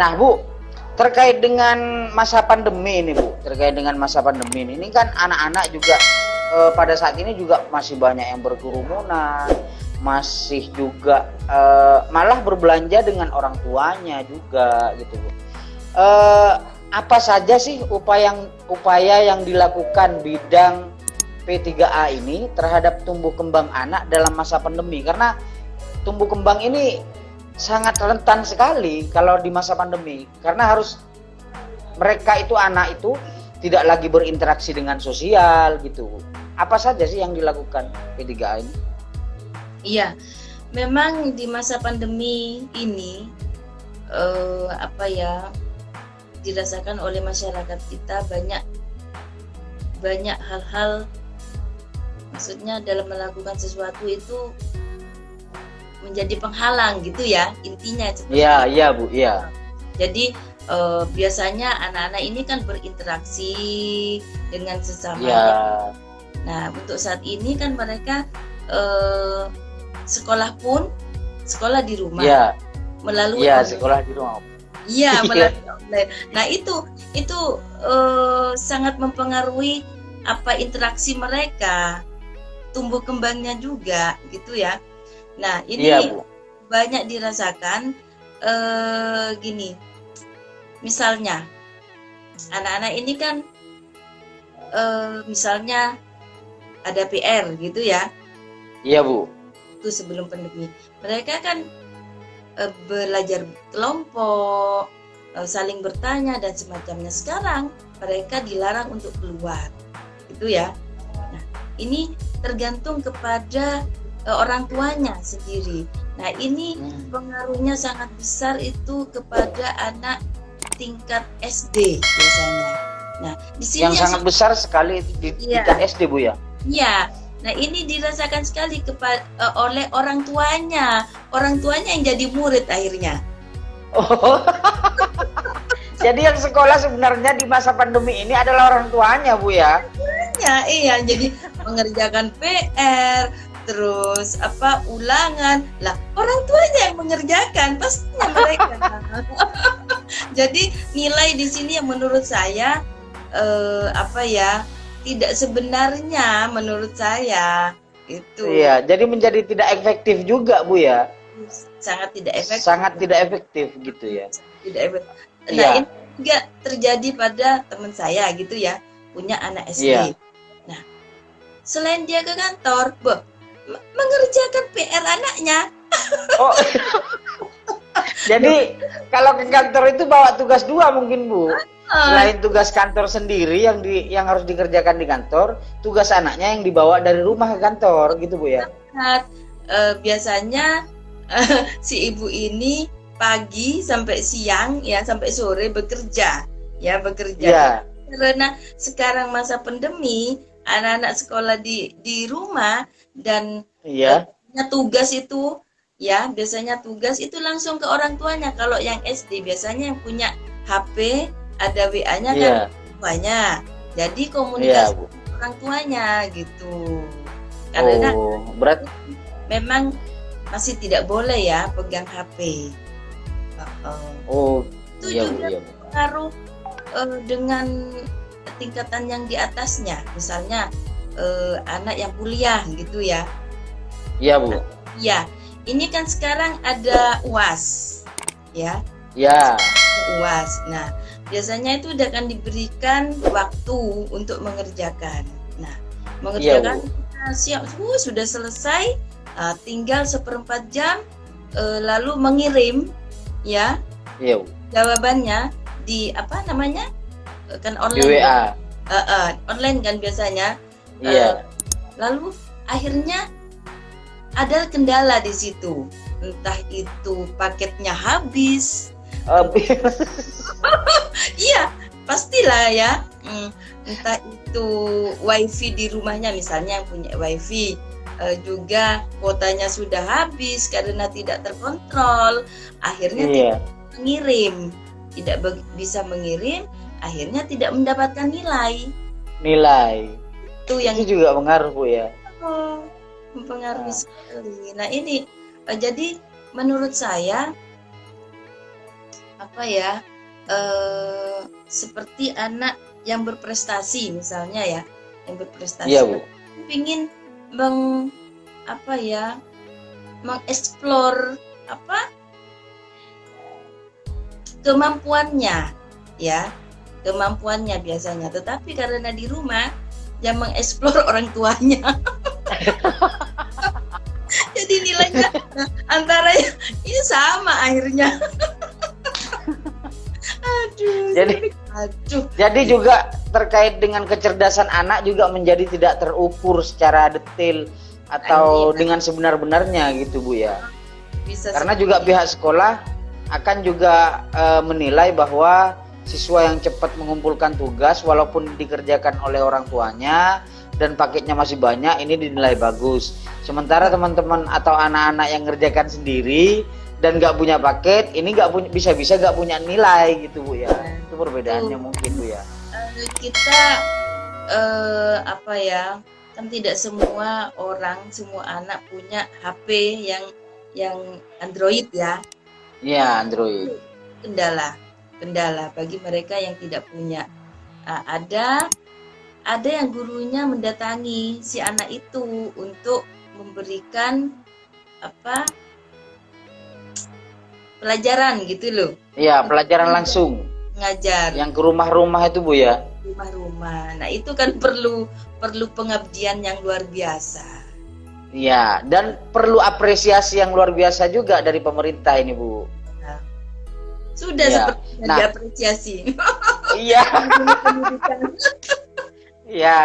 Nah, Bu, terkait dengan masa pandemi ini, Bu, terkait dengan masa pandemi ini kan anak-anak juga pada saat ini juga masih banyak yang berkerumunan, masih juga malah berbelanja dengan orang tuanya juga gitu, Bu. Apa saja sih upaya yang dilakukan bidang P3A ini terhadap tumbuh kembang anak dalam masa pandemi? Karena tumbuh kembang ini sangat rentan sekali kalau di masa pandemi, karena harus mereka itu anak itu tidak lagi berinteraksi dengan sosial gitu. Apa saja sih yang dilakukan P3A ini? Iya, memang di masa pandemi ini dirasakan oleh masyarakat kita banyak hal-hal, maksudnya dalam melakukan sesuatu itu menjadi penghalang gitu ya, intinya seperti Iya, itu. iya Bu, iya. Jadi biasanya anak-anak ini kan berinteraksi dengan sesama. Iya. Nah, untuk saat ini kan mereka sekolah di rumah. Iya. Melalui Iya, online. sekolah di rumah. Iya, melalui online. Nah, itu sangat mempengaruhi interaksi mereka, tumbuh kembangnya juga gitu ya. Nah, ini Iya, Bu. banyak dirasakan gini. Misalnya anak-anak ini kan misalnya ada PR gitu ya. Iya, Bu. Itu sebelum pandemi. Mereka kan belajar kelompok, saling bertanya dan semacamnya. Sekarang mereka dilarang untuk keluar. Gitu ya. Nah, ini tergantung kepada orang tuanya sendiri. Nah, ini pengaruhnya sangat besar itu kepada anak tingkat SD biasanya. Nah, di sini yang sangat besar sekali di tingkat SD, Bu ya. Iya. Nah, ini dirasakan sekali oleh orang tuanya. Orang tuanya yang jadi murid akhirnya. Oh. Jadi yang sekolah sebenarnya di masa pandemi ini adalah orang tuanya, Bu ya. Iya, jadi mengerjakan PR, terus ulangan. Lah, orang tuanya yang mengerjakan, pastinya mereka. Jadi nilai di sini yang menurut saya tidak sebenarnya menurut saya itu. Iya, jadi menjadi tidak efektif juga, Bu ya. Sangat tidak efektif. Sangat tidak efektif gitu ya. Tidak efektif. Nah, ini juga terjadi pada teman saya gitu ya, punya anak SD. Iya. Nah, selain dia ke kantor, mengerjakan PR anaknya. Oh. Jadi kalau ke kantor itu bawa tugas dua mungkin, Bu. Selain tugas kantor sendiri yang harus dikerjakan di kantor, tugas anaknya yang dibawa dari rumah ke kantor gitu, Bu ya. Biasanya si ibu ini pagi sampai siang ya, sampai sore bekerja. Ya. Karena sekarang masa pandemi, anak-anak sekolah di rumah dan tugas itu ya, biasanya tugas itu langsung ke orang tuanya. Kalau yang SD biasanya yang punya HP, ada WA-nya kan tuanya. Jadi komunikasi orang tuanya gitu. Karena berarti memang masih tidak boleh ya pegang HP. Itu juga berpengaruh dengan tingkatan yang di atasnya. Misalnya anak yang kuliah gitu ya. Iya, Bu. Iya. Ini kan sekarang ada UAS, ya. Ya. UAS. Nah, biasanya itu akan diberikan waktu untuk mengerjakan. Nah, mengerjakan siap sudah selesai, tinggal 1/4 jam, lalu mengirim, ya. Iya. Jawabannya di kan online. Di WA. Online kan biasanya. Iya. Lalu akhirnya ada kendala di situ, entah itu paketnya habis. Iya, pastilah ya. Entah itu wifi di rumahnya, misalnya yang punya wifi juga kuotanya sudah habis karena tidak terkontrol, akhirnya tidak bisa mengirim, akhirnya tidak mendapatkan nilai. Itu juga pengaruh, Bu ya. Mempengaruhi sekali. Nah, ini jadi menurut saya apa ya, seperti anak yang berprestasi misalnya ya, yang berprestasi, Iya, Bu. ingin apa ya, mengeksplor apa kemampuannya, ya kemampuannya biasanya, tetapi karena di rumah yang mengeksplor orang tuanya. Jadi nilainya antara ini sama akhirnya. Aduh. Jadi juga terkait dengan kecerdasan anak juga menjadi tidak terukur secara detail atau Iya. dengan sebenar-benarnya gitu, Bu ya. Bisa Karena juga pihak sekolah akan juga menilai bahwa siswa yang cepat mengumpulkan tugas walaupun dikerjakan oleh orang tuanya dan paketnya masih banyak, ini dinilai bagus. Sementara teman-teman atau anak-anak yang ngerjakan sendiri dan nggak punya paket, ini nggak punya, bisa-bisa nggak punya nilai gitu, Bu ya. Itu perbedaannya mungkin, Bu ya. kita apa ya, kan tidak semua orang, semua anak punya HP yang Android ya. Iya, Android. Kendala bagi mereka yang tidak punya. Ada yang gurunya mendatangi si anak itu untuk memberikan apa pelajaran gitu loh. Iya, pelajaran langsung. Ngajar Yang ke rumah-rumah itu, Bu ya. rumah-rumah. Nah, itu kan perlu pengabdian yang luar biasa. Iya, dan perlu apresiasi yang luar biasa juga dari pemerintah ini, Bu. Sudah Ya. sepertinya Nah. diapresiasi. Iya. Iya.